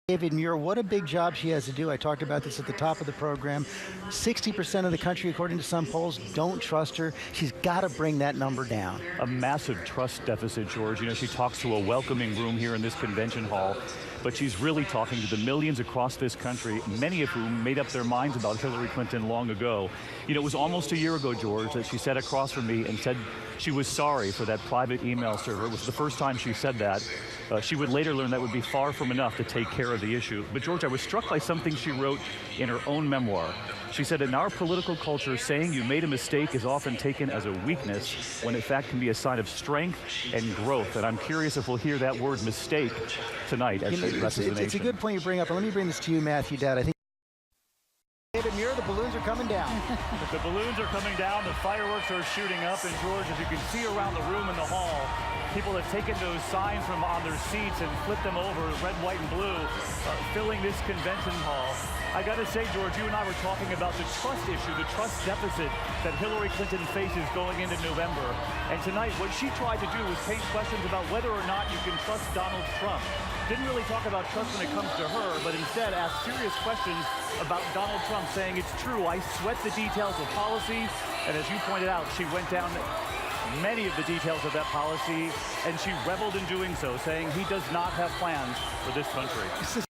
David Muir, what a big job she has to do. I talked about this at the top of the program. 60% of the country, according to some polls, don't trust her. She's got to bring that number down. A massive trust deficit, George. You know, she talks to a welcoming room here in this convention hall, but she's really talking to the millions across this country, many of whom made up their minds about Hillary Clinton long ago. You know, it was almost a year ago, George, that she sat across from me and said she was sorry for that private email server. It was the first time she said that. She would later learn that would be far from enough to take care of the issue. But George, I was struck by something she wrote in her own memoir. She said, in our political culture, saying you made a mistake is often taken as a weakness, when in fact can be a sign of strength and growth. And I'm curious if we'll hear that word mistake tonight as she addresses the nation. It's a good point you bring up. And let me bring this to you, Matthew Dowd. I think David Muir, the balloons are coming down. The balloons are coming down, the fireworks are shooting up, and George, as you can see around the room in the hall, people have taken those signs from on their seats and flipped them over, red, white, and blue, filling this convention hall. I got to say, George, you and I were talking about the trust issue, the trust deficit that Hillary Clinton faces going into November. And tonight, what she tried to do was paint questions about whether or not you can trust Donald Trump. Didn't really talk about trust when it comes to her, but instead asked serious questions about Donald Trump, saying it's true, I sweat the details of policy. And as you pointed out, she went down many of the details of that policy, and she reveled in doing so, saying he does not have plans for this country.